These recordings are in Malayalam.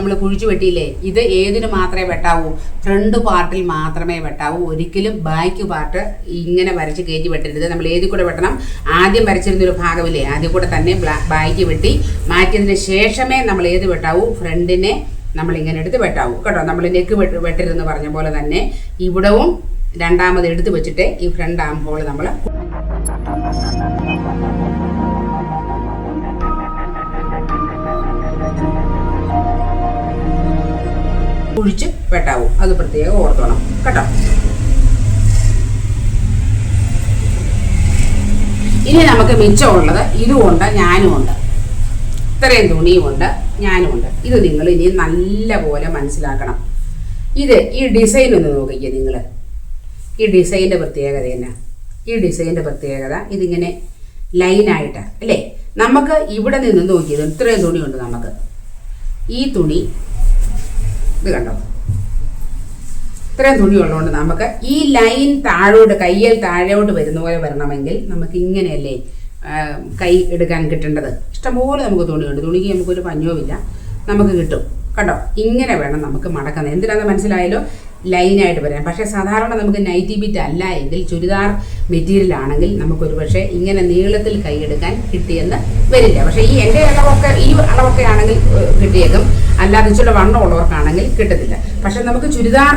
നമ്മൾ കുഴിച്ചു വെട്ടിയില്ലേ, ഇത് ഏതിന് മാത്രമേ വെട്ടാവൂ? ഫ്രണ്ട് പാർട്ടിൽ മാത്രമേ വെട്ടാവൂ. ഒരിക്കലും ബാക്ക് പാർട്ട് ഇങ്ങനെ വരച്ച് കയറ്റി വെട്ടരുത്. നമ്മൾ ഏതിൽ കൂടെ വെട്ടണം? ആദ്യം വരച്ചിരുന്നൊരു ഭാഗമില്ലേ, ആദ്യം കൂടെ തന്നെ ബാക്ക് വെട്ടി മാറ്റിയതിന് ശേഷമേ നമ്മൾ ഏത് വെട്ടാവൂ? ഫ്രണ്ടിനെ നമ്മളിങ്ങനെ എടുത്ത് വെട്ടാവൂ കേട്ടോ. നമ്മൾ നെക്ക് വെട്ടരുതെന്ന് പറഞ്ഞ പോലെ തന്നെ ഇവിടവും രണ്ടാമത് എടുത്ത് വെച്ചിട്ട് ഈ ഫ്രണ്ട് ആം ഹോൾ നമ്മൾ കുഴിച്ച് വെട്ടാവൂ. അത് പ്രത്യേകം ഓർത്തോണം കേട്ടോ. ഇനി നമുക്ക് മിച്ചമുള്ളത് ഇതുമുണ്ട്, ഞാനുമുണ്ട്. ഇത്രയും തുണിയുമുണ്ട്, ഞാനുമുണ്ട്. ഇത് നിങ്ങൾ ഇനി നല്ല പോലെ മനസ്സിലാക്കണം. ഈ ഡിസൈൻ ഒന്ന് നോക്കിക്കേ നിങ്ങൾ. ഈ ഡിസൈൻ്റെ പ്രത്യേകത എന്നാ? ഈ ഡിസൈൻ്റെ പ്രത്യേകത ഇതിങ്ങനെ ലൈനായിട്ടാണ് അല്ലേ? നമുക്ക് ഇവിടെ നിന്ന് നോക്കിയത് ഇത്രയും തുണിയുണ്ട് നമുക്ക്. ഈ തുണി ഇത് കണ്ടോ, ഇത്രയും തുണി ഉള്ളതുകൊണ്ട് നമുക്ക് ഈ ലൈൻ താഴോട്ട്, കയ്യിൽ താഴോട്ട് വരുന്ന പോലെ വരണമെങ്കിൽ നമുക്ക് ഇങ്ങനെയല്ലേ കൈ എടുക്കാൻ കിട്ടേണ്ടത്. ഇഷ്ടംപോലെ നമുക്ക് തുണിയുണ്ട്. തുണിക്ക് നമുക്കൊരു പഞ്ഞവുമില്ല, നമുക്ക് കിട്ടും കണ്ടോ. ഇങ്ങനെ വേണം നമുക്ക് മടക്കുന്നത്. എന്തിനാണെന്ന് മനസ്സിലായാലോ? ലൈനായിട്ട് വരാൻ. പക്ഷേ സാധാരണ നമുക്ക് നൈറ്റി ബിറ്റ് അല്ല എങ്കിൽ, ചുരിദാർ മെറ്റീരിയൽ ആണെങ്കിൽ നമുക്കൊരു പക്ഷേ ഇങ്ങനെ നീളത്തിൽ കൈയെടുക്കാൻ കിട്ടിയെന്ന് വരില്ല. പക്ഷേ ഈ എൻ്റെ അളവൊക്കെ, ഈ അളവൊക്കെ ആണെങ്കിൽ കിട്ടിയേക്കും. അല്ലാതെ ഇച്ചിരി വണ്ണമുള്ളവർക്കാണെങ്കിൽ കിട്ടത്തില്ല. പക്ഷെ നമുക്ക് ചുരിദാർ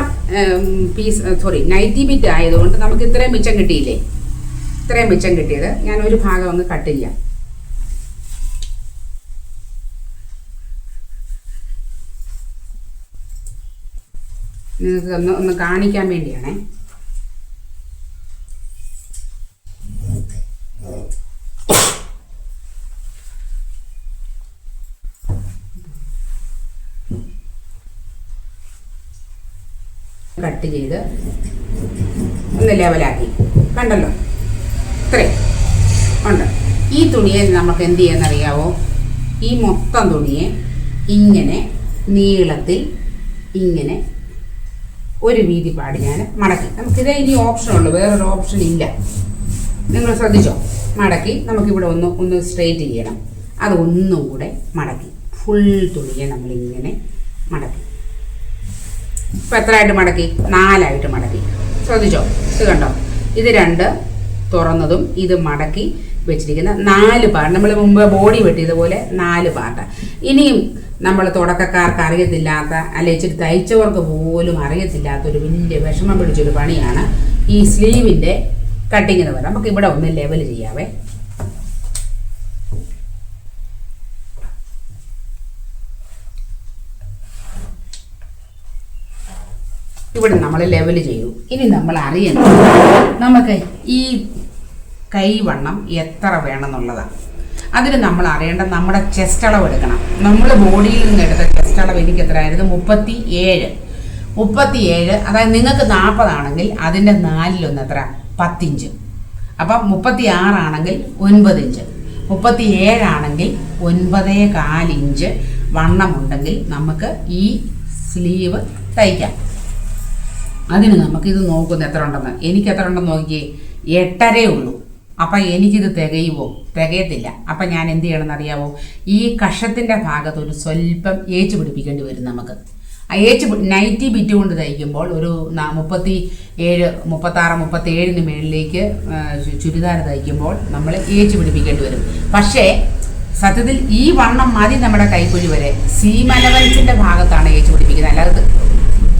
നൈറ്റി ബിറ്റ് ആയതുകൊണ്ട് നമുക്ക് ഇത്രയും മിച്ചം കിട്ടിയില്ലേ? ഇത്രയും മിച്ചം കിട്ടിയത് ഞാൻ ഒരു ഭാഗം ഒന്ന് കട്ട് ചെയ്യാം. നിങ്ങൾക്ക് ഒന്ന് കാണിക്കാൻ വേണ്ടിയാണേ. കട്ട് ചെയ്ത് ഒന്ന് ലെവലാക്കി കണ്ടല്ലോ, ഇത്രയും ഉണ്ട്. ഈ തുണിയെ നമുക്ക് എന്ത് ചെയ്യാന്നറിയാവോ? ഈ മൊത്തം തുണിയെ ഇങ്ങനെ നീളത്തിൽ ഇങ്ങനെ ഒരു വീതി പാടി ഞാൻ മടക്കി. നമുക്കിതേ ഇനി ഓപ്ഷനുള്ളൂ, വേറൊരു ഓപ്ഷൻ ഇല്ല. നിങ്ങൾ ശ്രദ്ധിച്ചോ? മടക്കി നമുക്കിവിടെ ഒന്ന് സ്ട്രെയിറ്റ് ചെയ്യണം. അത് ഒന്നും കൂടെ മടക്കി ഫുൾ തുണിയെ നമ്മളിങ്ങനെ മടക്കി. ഇപ്പം എത്രയായിട്ട് മടക്കി? 4 ആയിട്ട് മടക്കി. ശ്രദ്ധിച്ചോ? ഇത് കണ്ടോ? ഇത് 2 തുറന്നതും ഇത് മടക്കി വെച്ചിരിക്കുന്ന 4 പാർട്ട്. നമ്മൾ മുമ്പ് ബോഡി വെട്ടിയതുപോലെ 4 പാർട്ട്. ഇനിയും നമ്മൾ തുടക്കക്കാർക്ക് അറിയത്തില്ലാത്ത, അല്ലെ ഇച്ചിരി തയ്ച്ചവർക്ക് പോലും അറിയത്തില്ലാത്തൊരു വലിയ വിഷമം പിടിച്ചൊരു പണിയാണ് ഈ സ്ലീവിൻ്റെ കട്ടിങ് എന്ന് പറയുന്നത്. നമുക്ക് ഇവിടെ ഒന്ന് ലെവൽ ചെയ്യാവേ. ഇവിടെ നമ്മൾ ലെവൽ ചെയ്തു. ഇനി നമ്മൾ അറിയണം നമുക്ക് ഈ കൈവണ്ണം എത്ര വേണമെന്നുള്ളതാണ്. അതിന് നമ്മൾ അറിയേണ്ട നമ്മുടെ ചെസ്റ്റ് അളവ് എടുക്കണം. നമ്മൾ ബോഡിയിൽ നിന്ന് എടുത്ത ചെസ്റ്റ് അളവ് എനിക്ക് എത്രയായിരുന്നു? 37. അതായത് നിങ്ങൾക്ക് 40 ആണെങ്കിൽ അതിൻ്റെ 4 എത്ര? 10 ഇഞ്ച്. അപ്പം 36 ആണെങ്കിൽ 9 ഇഞ്ച്. 37 ആണെങ്കിൽ 9.25 ഇഞ്ച് വണ്ണമുണ്ടെങ്കിൽ നമുക്ക് ഈ സ്ലീവ് തയ്ക്കാം. അതിന് നമുക്കിത് നോക്കുന്നത് എത്ര ഉണ്ടെന്ന്. എനിക്ക് എത്ര ഉണ്ടെന്ന് നോക്കിയേ, 8.5 ഉള്ളൂ. അപ്പം എനിക്കിത് തികയുമോ? തികയത്തില്ല. അപ്പം ഞാൻ എന്ത് ചെയ്യണമെന്ന് അറിയാമോ? ഈ കഷത്തിൻ്റെ ഭാഗത്ത് ഒരു സ്വല്പം ഏച്ച് പിടിപ്പിക്കേണ്ടി വരും നമുക്ക്. ആ ഏച്ച് നൈറ്റി ബിറ്റ് കൊണ്ട് തയ്ക്കുമ്പോൾ ഒരു 37, 36, 37 മേളിലേക്ക് ചുരിദാർ തയ്ക്കുമ്പോൾ നമ്മൾ ഏച്ച് പിടിപ്പിക്കേണ്ടി വരും. പക്ഷേ സത്യത്തിൽ ഈ വണ്ണം മതി നമ്മുടെ കൈക്കുഴി വരെ. സീം അലവൻസിൻ്റെ ഭാഗത്താണ് ഏച്ച് പിടിപ്പിക്കുന്നത്. അല്ലാതെ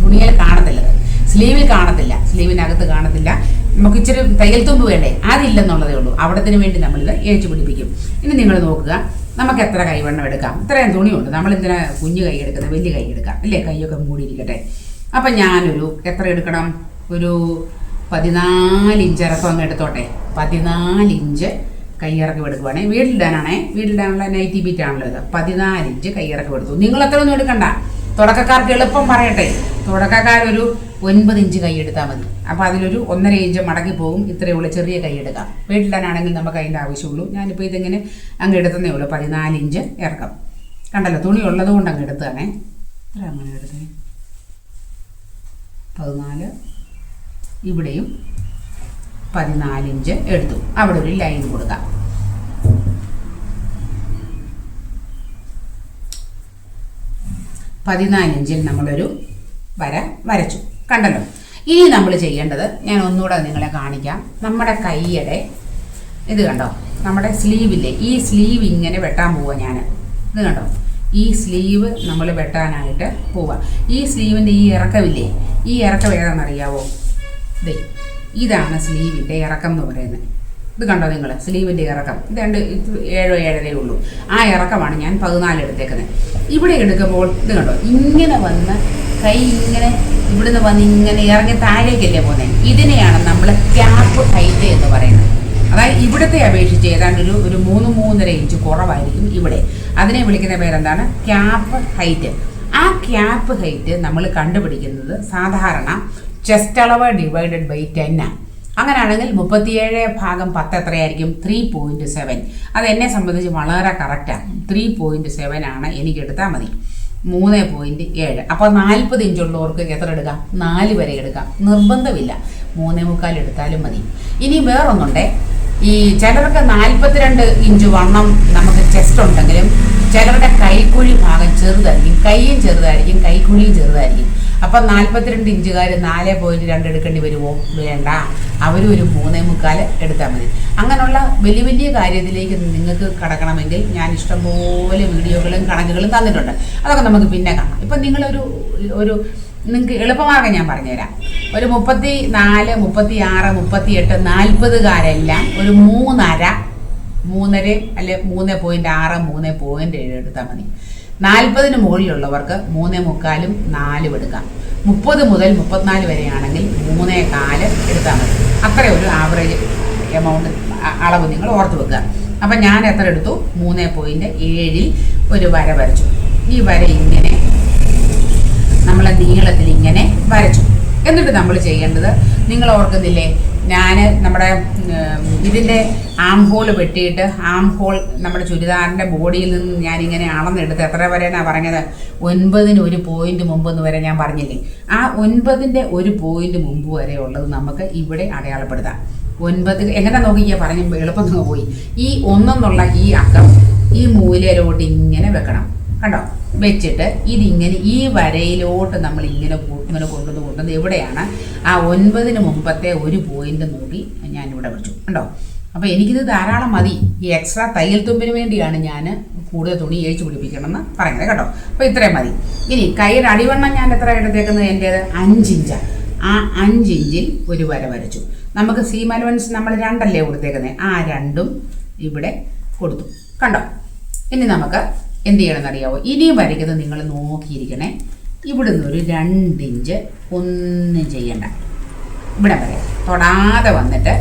തുണിയിൽ കാണത്തില്ലത്, സ്ലീവിൽ കാണത്തില്ല, സ്ലീവിനകത്ത് കാണത്തില്ല. നമുക്ക് ഇച്ചിരി തയ്യൽ തുമ്പ് വേണ്ടേ? അതില്ലെന്നുള്ളതേ ഉള്ളൂ. അവിടത്തിന് വേണ്ടി നമ്മളിത് ഏച്ച് പിടിപ്പിക്കും. ഇനി നിങ്ങൾ നോക്കുക, നമുക്ക് എത്ര കൈവണ്ണം എടുക്കാം? ഇത്രയും തുണിയുണ്ട്. നമ്മളെന്തിനാ കുഞ്ഞു കൈ എടുക്കുന്നത്? വലിയ കൈ എടുക്കാം അല്ലേ? കൈയൊക്കെ മൂടിയിരിക്കട്ടെ. അപ്പം ഞാനൊരു എത്ര എടുക്കണം? ഒരു 14 ഇഞ്ച് ഇറക്കം അങ്ങ് എടുത്തോട്ടെ. 14 ഇഞ്ച് കൈയിറക്കം എടുക്കുവാണേ. വീട്ടിലിടാനാണേ, വീട്ടിലിടാനുള്ള നൈറ്റി ബീറ്റ് ആണല്ലോ ഇത്. 14 ഇഞ്ച് കൈയിറക്കം എടുത്തു. നിങ്ങൾ അത്ര ഒന്നും എടുക്കണ്ട. തുടക്കക്കാർക്ക് എളുപ്പം പറയട്ടെ, തുടക്കക്കാരൊരു 9 ഇഞ്ച് കൈ എടുത്താൽ മതി. അപ്പോൾ അതിലൊരു 1.5 ഇഞ്ച് മടക്കി പോകും. ഇത്രയുള്ള ചെറിയ കൈ എടുക്കാം. വീട്ടിലിടാനാണെങ്കിൽ നമുക്ക് അതിൻ്റെ ആവശ്യമുള്ളൂ. ഞാനിപ്പോൾ ഇതിങ്ങനെ അങ്ങ് എടുത്തതേ ഉള്ളൂ. 14 ഇഞ്ച് ഇറക്കം. കണ്ടല്ലോ, തുണി ഉള്ളത് കൊണ്ട് അങ്ങ് എടുത്തതാണേ. അങ്ങനെ എടുത്തേ 14. ഇവിടെയും 14 ഇഞ്ച് എടുത്തു. അവിടെ ഒരു ലൈൻ കൊടുക്കാം. 14 ഇഞ്ചിൽ നമ്മളൊരു വര വരച്ചു. കണ്ടല്ലോ. ഇനി നമ്മൾ ചെയ്യേണ്ടത് ഞാൻ ഒന്നുകൂടെ നിങ്ങളെ കാണിക്കാം. നമ്മുടെ കൈയുടെ ഇത് കണ്ടോ, നമ്മുടെ സ്ലീവില്ലേ, ഈ സ്ലീവ് ഇങ്ങനെ വെട്ടാൻ പോവാ ഞാൻ. ഇത് കണ്ടോ, ഈ സ്ലീവ് നമ്മൾ വെട്ടാനായിട്ട് പോവാ. ഈ സ്ലീവിൻ്റെ ഈ ഇറക്കമില്ലേ, ഈ ഇറക്കം ഏതാണെന്നറിയാവോ? ഇതാണ് സ്ലീവിൻ്റെ ഇറക്കം എന്ന് പറയുന്നത്. ഇത് കണ്ടോ നിങ്ങൾ, സ്ലീവിൻ്റെ ഇറക്കം ഇത് 7.7 ഉള്ളൂ. ആ ഇറക്കമാണ് ഞാൻ 14 എടുത്തേക്കുന്നത്. ഇവിടെ എടുക്കുമ്പോൾ ഇത് കണ്ടോ, ഇങ്ങനെ വന്ന് കൈ ഇങ്ങനെ ഇവിടുന്ന് വന്ന് ഇങ്ങനെ ഇറങ്ങി താഴേക്കല്ലേ പോകുന്നത്. ഇതിനെയാണ് നമ്മൾ ക്യാപ്പ് ഹൈറ്റ് എന്ന് പറയുന്നത്. അതായത് ഇവിടുത്തെ അപേക്ഷിച്ച് ഏതാണ്ട് ഒരു 3-3.5 ഇഞ്ച് കുറവായിരിക്കും ഇവിടെ. അതിനെ വിളിക്കുന്ന പേരെന്താണ്? Cap height. ആ ക്യാപ്പ് ഹൈറ്റ് നമ്മൾ കണ്ടുപിടിക്കുന്നത് സാധാരണ ചെസ്റ്റ് അളവ് ഡിവൈഡഡ് ബൈ 10 ആണ്. അങ്ങനെയാണെങ്കിൽ 37/10 എത്രയായിരിക്കും? 3.7. അത് എന്നെ സംബന്ധിച്ച് വളരെ കറക്റ്റാണ്. 3.7 ആണ് എനിക്ക് എടുത്താൽ മതി. 3.7. അപ്പോൾ 40 ഇഞ്ചുള്ളവർക്ക് എത്ര എടുക്കാം? 4 വരെ എടുക്കാം, നിർബന്ധമില്ല. 3.25 എടുത്താലും മതി. ഇനി വേറൊന്നുണ്ടേ, ഈ ചിലർക്ക് 42 ഇഞ്ച് വണ്ണം നമുക്ക് ചെസ്റ്റ് ഉണ്ടെങ്കിലും ചിലരുടെ കൈക്കുഴി ഭാഗം ചെറുതായിരിക്കും, കൈയും ചെറുതായിരിക്കും, കൈക്കുഴിയും ചെറുതായിരിക്കും. അപ്പം 42 ഇഞ്ചുകാർ 4.2 എടുക്കേണ്ടി വരുമോ? വേണ്ട, അവരും ഒരു 3.25 എടുത്താൽ മതി. അങ്ങനെയുള്ള വലിയ വലിയ കാര്യത്തിലേക്ക് നിങ്ങൾക്ക് കടക്കണമെങ്കിൽ ഞാൻ ഇഷ്ടംപോലെ വീഡിയോകളും കണക്കുകളും തന്നിട്ടുണ്ട്. അതൊക്കെ നമുക്ക് പിന്നെ കാണാം. ഇപ്പം നിങ്ങളൊരു നിങ്ങൾക്ക് എളുപ്പമാർഗ്ഗം ഞാൻ പറഞ്ഞുതരാം. ഒരു 34, 36, 38, 40കാരെല്ലാം ഒരു 3.5 അല്ലെ 3.6, 3.7 എടുത്താൽ മതി. 40 മുകളിലുള്ളവർക്ക് 3.25, 4 എടുക്കാം. 30 മുതൽ 34 വരെയാണെങ്കിൽ 3.25 എടുത്താൽ മതി. അത്ര ഒരു ആവറേജ് എമൗണ്ട് അളവ് നിങ്ങൾ ഓർത്ത് വെക്കുക. അപ്പം ഞാൻ എത്ര എടുത്തു? 3.7 ഒരു വര വരച്ചു. ഈ വര ഇങ്ങനെ നമ്മൾ നീളത്തിൽ ഇങ്ങനെ വരച്ചു. എന്നിട്ട് നമ്മൾ ചെയ്യേണ്ടത്, നിങ്ങൾ ഓർക്കുന്നില്ലേ, ഞാൻ നമ്മുടെ ഇതിൻ്റെ ആം ഹോൾ വെട്ടിയിട്ട് ആം ഹോൾ നമ്മുടെ ചുരിദാറിൻ്റെ ബോഡിയിൽ നിന്ന് ഞാനിങ്ങനെ അളന്നെടുത്ത് എത്ര വരെയാണ് പറഞ്ഞത്? 9ന് 1 പോയിന്റ് മുമ്പെന്ന് വരെ ഞാൻ പറഞ്ഞില്ലേ. ആ 9ൻ്റെ 1 പോയിന്റ് മുമ്പ് വരെ ഉള്ളത് നമുക്ക് ഇവിടെ അടയാളപ്പെടുത്താം. 9 എങ്ങനെ നോക്കിയാൽ പറഞ്ഞു എളുപ്പം നിങ്ങൾ പോയി. ഈ 1 ഈ അക്കം ഈ മൂലയിലോട്ട് ഇങ്ങനെ വെക്കണം. കണ്ടോ? വെച്ചിട്ട് ഇതിങ്ങനെ ഈ വരയിലോട്ട് നമ്മൾ ഇങ്ങനെ കൊണ്ടുവന്ന് എവിടെയാണ് ആ 9ന് മുമ്പത്തെ 1 പോയിന്റ് നോക്കി ഞാനിവിടെ വെച്ചു. കണ്ടോ? അപ്പോൾ എനിക്കിത് ധാരാളം മതി. ഈ എക്സ്ട്രാ തയ്യൽ തുമ്പിന് വേണ്ടിയാണ് ഞാൻ കൂടുതൽ തുണി ഏച്ചു പിടിപ്പിക്കണമെന്ന് പറയുന്നത്. കേട്ടോ? അപ്പോൾ ഇത്രയും മതി. ഇനി കൈയുടെ അടിവണ്ണം ഞാൻ എത്ര എടുത്തേക്കുന്നത്? എൻ്റേത് 5 ഇഞ്ചാണ്. ആ 5 ഇഞ്ചിൽ ഒരു വര വരച്ചു. നമുക്ക് സീം അലവൻസ് നമ്മൾ 2 അല്ലേ കൊടുത്തേക്കുന്നത്, ആ 2ഉം ഇവിടെ കൊടുത്തു. കണ്ടോ? ഇനി നമുക്ക് എന്ത് ചെയ്യണമെന്നറിയാവോ? ഇനിയും വരയ്ക്കുന്നത് നിങ്ങൾ നോക്കിയിരിക്കണേ. ഇവിടുന്ന് ഒരു 2 ഇഞ്ച് ഒന്നും ചെയ്യണ്ട, ഇവിടെ വരെ തൊടാതെ വന്നിട്ട്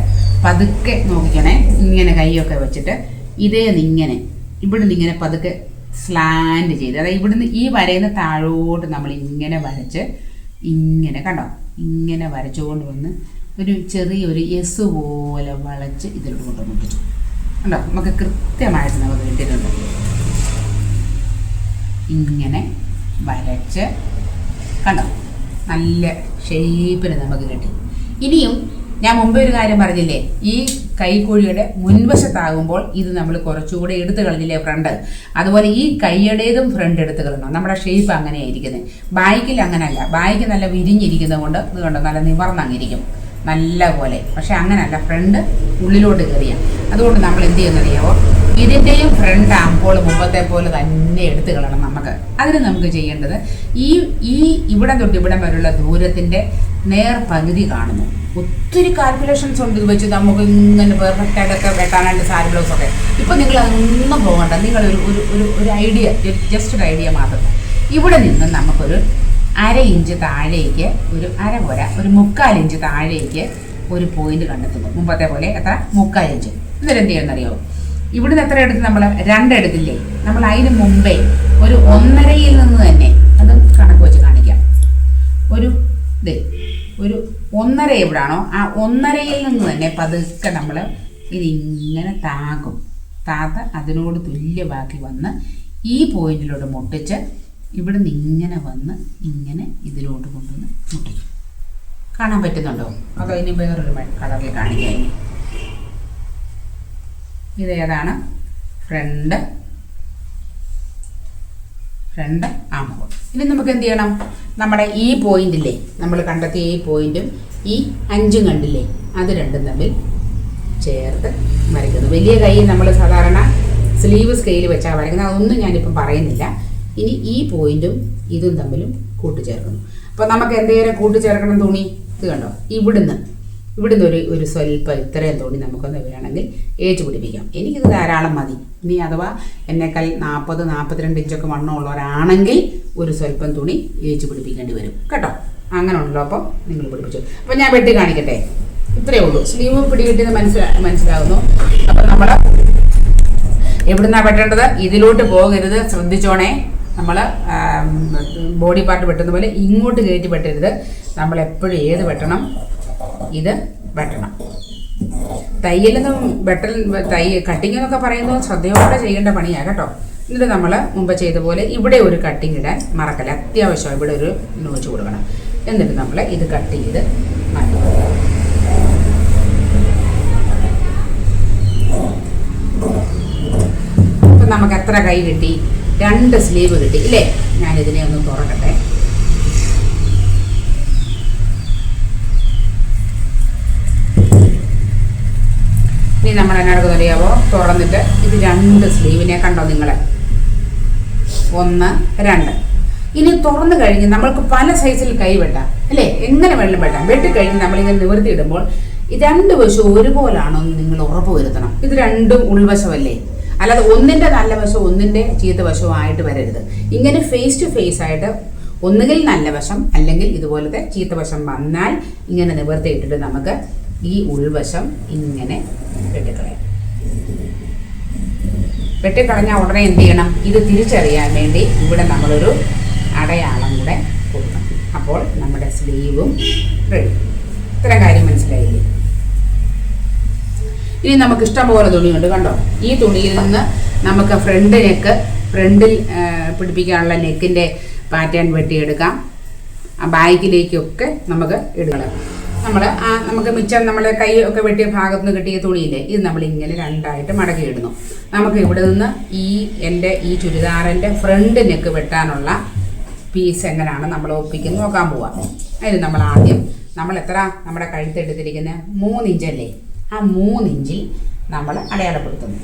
പതുക്കെ നോക്കിക്കണേ. ഇങ്ങനെ കൈയൊക്കെ വെച്ചിട്ട് ഇങ്ങനെ ഇവിടുന്ന് ഇങ്ങനെ പതുക്കെ സ്ലാൻഡ് ചെയ്ത്, അതായത് ഇവിടുന്ന് ഈ വരയിൽ നിന്ന് താഴോട്ട് നമ്മൾ ഇങ്ങനെ വരച്ച് ഇങ്ങനെ, കണ്ടോ, ഇങ്ങനെ വരച്ചുകൊണ്ട് വന്ന് ഒരു ചെറിയൊരു എസ് പോലെ വളച്ച് ഇതിലോട്ട് കൊണ്ട് മുട്ടിച്ചു. കണ്ടോ? നമുക്ക് കൃത്യമായിട്ട് നമുക്ക് കിട്ടിയിട്ടുണ്ട്. ഇങ്ങനെ വരച്ച് കണ്ടോ, നല്ല ഷേപ്പിന് നമുക്ക് കിട്ടി. ഇനിയും ഞാൻ മുമ്പേ ഒരു കാര്യം പറഞ്ഞില്ലേ, ഈ കൈക്കുഴിയുടെ മുൻവശത്താകുമ്പോൾ ഇത് നമ്മൾ കുറച്ചുകൂടെ എടുത്തു കളഞ്ഞില്ലേ ഫ്രണ്ട്, അതുപോലെ ഈ കൈയുടേതും ഫ്രണ്ട് എടുത്തു കളയണം. നമ്മുടെ ഷേപ്പ് അങ്ങനെയായിരിക്കുന്നത്. ബാക്കിൽ അങ്ങനെയല്ല, ബാക്ക് നല്ല വിരിഞ്ഞിരിക്കുന്നത് കൊണ്ട് ഇത് കണ്ടോ നല്ല നിവർന്നങ്ങിരിക്കും നല്ല പോലെ. പക്ഷെ അങ്ങനെയല്ല, ഫ്രണ്ട് ഉള്ളിലോട്ട് കയറിയാൽ. അതുകൊണ്ട് നമ്മൾ എന്ത് ചെയ്യുന്നറിയാവോ, ഇതിൻ്റെയും ഫ്രണ്ട് ആകുമ്പോൾ മുമ്പത്തെ പോലെ തന്നെ എടുത്തു കളയണം നമുക്ക്. അതിന് നമുക്ക് ചെയ്യേണ്ടത് ഈ ഇവിടം തൊട്ട് ഇവിടം വരെയുള്ള ദൂരത്തിൻ്റെ നേർപകുതി കാണുന്നു. ഒത്തിരി കാൽക്കുലേഷൻസ് ഉണ്ട് ഇത് വെച്ച് നമുക്ക് ഇങ്ങനെ പെർഫെക്റ്റായിട്ടൊക്കെ വെട്ടാനായിട്ട് സാരി ബ്ലൗസൊക്കെ. ഇപ്പം നിങ്ങൾ അതൊന്നും പോകണ്ട, നിങ്ങളൊരു ഒരു ഐഡിയ, ജസ്റ്റ് ഒരു ഐഡിയ മാത്രം. ഇവിടെ നിന്ന് നമുക്കൊരു 1/2 ഇഞ്ച് താഴേക്ക്, ഒരു അര പോരാ, ഒരു 3/4 ഇഞ്ച് താഴേക്ക് ഒരു പോയിന്റ് കണ്ടെത്തുന്നു. മുമ്പത്തെ പോലെ എത്ര? 3/4 ഇഞ്ച്. എന്നിട്ട് എന്ത് ചെയ്യുന്നറിയോ, ഇവിടുന്ന് എത്ര എടുത്ത് നമ്മൾ 2 എടുത്തില്ലേ, നമ്മൾ അതിന് മുമ്പേ ഒരു 1.5യിൽ നിന്ന് തന്നെ, അത് കണക്ക് വെച്ച് കാണിക്കാം, ഒരു 1.5 എവിടാണോ ആ 1.5യിൽ നിന്ന് തന്നെ പതുക്കെ നമ്മൾ ഇതിങ്ങനെ താത്ത അതിനോട് തുല്യമാക്കി വന്ന് ഈ പോയിന്റിലോട്ട് മുട്ടിച്ച് ഇവിടുന്ന് ഇങ്ങനെ വന്ന് ഇങ്ങനെ ഇതിലോട്ട് കൊണ്ടുവന്ന് മുട്ടിക്കും. കാണാൻ പറ്റുന്നുണ്ടോ? അതോ ഇനി വേറൊരു കളറിൽ കാണിക്കാം. ഇതേതാണ്? Front, front arm hole. ഇനി നമുക്ക് എന്ത് ചെയ്യണം? നമ്മുടെ ഈ പോയിന്റില്ലേ, നമ്മൾ കണ്ടെത്തിയ ഈ പോയിന്റും ഈ 5 കണ്ടില്ലേ, അത് രണ്ടും തമ്മിൽ ചേർത്ത് വരയ്ക്കുന്നു. വലിയ കൈ നമ്മൾ സാധാരണ സ്ലീവ് സ്കെയിൽ വെച്ചാൽ വരയ്ക്കുന്നത്, അതൊന്നും ഞാനിപ്പം പറയുന്നില്ല. ഇനി ഈ പോയിന്റും ഇതും തമ്മിലും കൂട്ടിച്ചേർക്കുന്നു. അപ്പോൾ നമുക്ക് എന്തെങ്കിലും കൂട്ടിച്ചേർക്കണം തുണി? ഇത് കണ്ടോ, ഇവിടുന്ന് ഒരു സ്വല്പം ഇത്രയും തുണി നമുക്കൊന്ന് വേണമെങ്കിൽ ഏച്ച് പിടിപ്പിക്കാം. എനിക്കിത് ധാരാളം മതി. ഇനി അഥവാ എന്നേക്കാൾ 40-42 ഇഞ്ചൊക്കെ വണ്ണമുള്ളവരാണെങ്കിൽ ഒരു സ്വല്പം തുണി ഏച്ച് പിടിപ്പിക്കേണ്ടി വരും കേട്ടോ. അങ്ങനെ ഉണ്ടല്ലോ. അപ്പോൾ നിങ്ങൾ പിടിപ്പിച്ചു. അപ്പോൾ ഞാൻ വെട്ടി കാണിക്കട്ടെ. ഇത്രയേ ഉള്ളൂ. സ്ലീവ് പിടികിട്ടിയത് മനസ്സിലാകുന്നു. അപ്പം നമ്മൾ എവിടുന്നാണ് വെട്ടേണ്ടത്? ഇതിലോട്ട് പോകരുത്, ശ്രദ്ധിച്ചോണേ. നമ്മൾ ബോഡി പാർട്ട് വെട്ടുന്ന പോലെ ഇങ്ങോട്ട് കയറ്റി വെട്ടരുത്. നമ്മൾ എപ്പോഴും ഏത് വെട്ടണം? ഇത് വെട്ടണം. തയ്യലൊന്നും കട്ടിങ് എന്നൊക്കെ പറയുന്നത് ശ്രദ്ധയോടെ ചെയ്യേണ്ട പണിയാണ് കേട്ടോ. എന്നിട്ട് നമ്മൾ മുമ്പ് ചെയ്ത പോലെ ഇവിടെ ഒരു കട്ടിങ് ഇടാൻ മറക്കല്ല. അത്യാവശ്യം ഇവിടെ ഒരു നോച്ച് കൊടുക്കണം. എന്നിട്ട് നമ്മൾ ഇത് കട്ട് ചെയ്ത് മാറ്റും. അപ്പം നമുക്ക് എത്ര കൈ കിട്ടി? 2 സ്ലീവ് കിട്ടി ഇല്ലേ? ഞാനിതിനെ ഒന്ന് തുറക്കട്ടെ. ഇനി നമ്മൾ എന്നാടുക്കുന്ന അറിയാവോ? തുറന്നിട്ട് ഇത് 2 സ്ലീവിനെ കണ്ടോ നിങ്ങൾ? 1, 2. ഇനി തുറന്നു കഴിഞ്ഞ് നമ്മൾക്ക് പല സൈസിൽ കൈ വെട്ടാം അല്ലേ? എങ്ങനെ വെള്ളം വെട്ടാം. വെട്ടിക്കഴിഞ്ഞ് നമ്മളിങ്ങനെ നിവർത്തിയിടുമ്പോൾ ഈ 2 വശവും ഒരുപോലാണോ എന്ന് നിങ്ങൾ ഉറപ്പ് വരുത്തണം. ഇത് രണ്ടും ഉൾവശമല്ലേ? അല്ലാതെ ഒന്നിൻ്റെ നല്ല വശവും ഒന്നിൻ്റെ ചീത്ത വശവും ആയിട്ട് വരരുത്. ഇങ്ങനെ ഫേസ് ടു ഫേസ് ആയിട്ട് ഒന്നുകിൽ നല്ല വശം അല്ലെങ്കിൽ ഇതുപോലത്തെ ചീത്ത വശം വന്നാൽ ഇങ്ങനെ നിവർത്തിയിട്ടിട്ട് നമുക്ക് ഈ ഉൾവശം ഇങ്ങനെ വെട്ടിക്കളയാം. വെട്ടിക്കളഞ്ഞാൽ ഉടനെ എന്ത് ചെയ്യണം? ഇത് തിരിച്ചറിയാൻ വേണ്ടി ഇവിടെ നമ്മളൊരു അടയാളം കൂടെ കൊടുക്കണം. അപ്പോൾ നമ്മുടെ സ്ലീവും റെഡി. ഇത്തരം കാര്യം മനസ്സിലായില്ലേ? ഇനി നമുക്ക് ഇഷ്ടംപോലെ തുണിയുണ്ട് കണ്ടോ. ഈ തുണിയിൽ നിന്ന് നമുക്ക് ഫ്രണ്ടിൽ പിടിപ്പിക്കാനുള്ള നെക്കിൻ്റെ പാറ്റേൺ വെട്ടിയെടുക്കാം. ആ ബാഗിലേക്കൊക്കെ നമുക്ക് ഇടണം. നമുക്ക് മിച്ചം നമ്മളെ കൈ ഒക്കെ വെട്ടിയ ഭാഗത്ത് നിന്ന് കിട്ടിയ തുണിയില്ലേ, ഇത് നമ്മളിങ്ങനെ 2ആയിട്ട് മടക്കി ഇടുന്നു. നമുക്ക് ഇവിടെ നിന്ന് ഈ ചുരിദാറിൻ്റെ ഫ്രണ്ട് നെക്ക് വെട്ടാനുള്ള പീസ് എങ്ങനെയാണ് നമ്മൾ ഒപ്പിക്കുന്നത് നോക്കാൻ പോവാം. അതിന് നമ്മൾ ആദ്യം എത്ര നമ്മുടെ കഴുത്തെടുത്തിരിക്കുന്നത്? 3 ഇഞ്ചല്ലേ? ആ 3 ഇഞ്ചിൽ നമ്മൾ അടയാളപ്പെടുത്തുന്നു.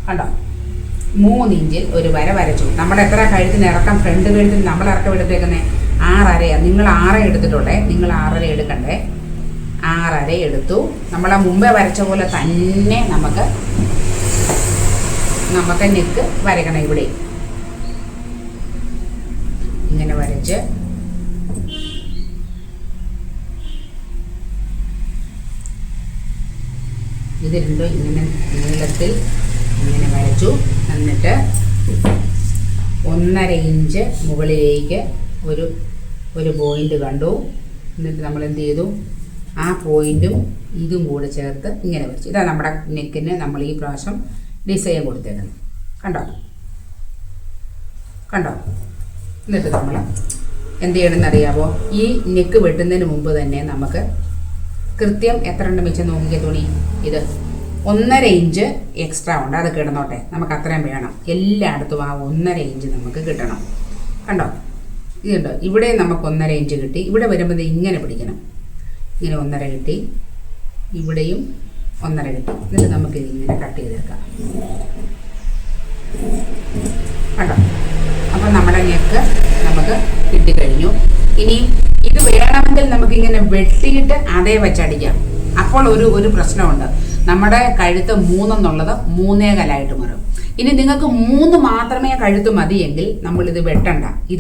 കണ്ടോ, 3 ഇഞ്ചിൽ ഒരു വര വരച്ചു. നമ്മൾ എത്ര കഴുത്തിന് ഇറക്കം? ഫ്രണ്ട് കഴുത്തിന് നമ്മൾ ഇറക്കം എടുത്തേക്കുന്നത് 6.5. നിങ്ങൾ 6 എടുത്തിട്ടുള്ളേ, നിങ്ങൾ 6.5 എടുക്കണ്ടേ. 6.5 എടുത്തു. നമ്മൾ മുമ്പേ വരച്ച പോലെ തന്നെ നമുക്ക് നെക്ക് വരയ്ക്കണം. ഇവിടെ ഇങ്ങനെ വരച്ച് ഇത് രണ്ടും ഇങ്ങനെ നീളത്തിൽ ഇങ്ങനെ വരച്ചു. എന്നിട്ട് 1.5 ഇഞ്ച് മുകളിലേക്ക് ഒരു പോയിന്റ് കണ്ടു. എന്നിട്ട് നമ്മൾ എന്ത് ചെയ്തു? ആ പോയിന്റും ഇതും കൂടെ ചേർത്ത് ഇങ്ങനെ വരച്ചു. ഇതാ നമ്മുടെ നെക്കിന് നമ്മൾ ഈ പ്രാവശ്യം ഡിസൈൻ കൊടുത്തേക്കുന്നത്. കണ്ടോ? എന്നിട്ട് നമ്മൾ എന്ത് ചെയ്യണമെന്ന് അറിയാമോ? ഈ നെക്ക് വെട്ടുന്നതിന് മുമ്പ് തന്നെ നമുക്ക് കൃത്യം എത്ര ഉണ്ട് മിച്ചം നോക്കിയ തുണി? ഇത് 1.5 ഇഞ്ച് എക്സ്ട്രാ ഉണ്ട്. അത് കിടന്നോട്ടെ, നമുക്ക് അത്രയും വേണം. എല്ലായിടത്തും ആ 1.5 ഇഞ്ച് നമുക്ക് കിട്ടണം. കണ്ടോ? ഇതുണ്ടോ? ഇവിടെ നമുക്ക് 1.5 ഇഞ്ച് കിട്ടി. ഇവിടെ വരുമ്പോൾ ഇങ്ങനെ പിടിക്കണം. ഇങ്ങനെ 1.5 കിട്ടി. ഇവിടെയും 1.5 കിട്ടി. എന്നിട്ട് നമുക്ക് ഇതിങ്ങനെ കട്ട് ചെയ്തെടുക്കാം. കണ്ടോ? അപ്പം നമ്മുടെ നെക്ക് നമുക്ക് കിട്ടിക്കഴിഞ്ഞു. ഇനി ഇത് വേണമെങ്കിൽ നമുക്കിങ്ങനെ വെട്ടിയിട്ട് അതേ വെച്ചടിക്കാം. അപ്പോൾ ഒരു പ്രശ്നമുണ്ട്. നമ്മുടെ കഴുത്ത് 3 എന്നുള്ളത് 3.25 മാറും. ഇനി നിങ്ങൾക്ക് 3 മാത്രമേ കഴുത്ത് മതിയെങ്കിൽ നമ്മളിത് വെട്ടണ്ട.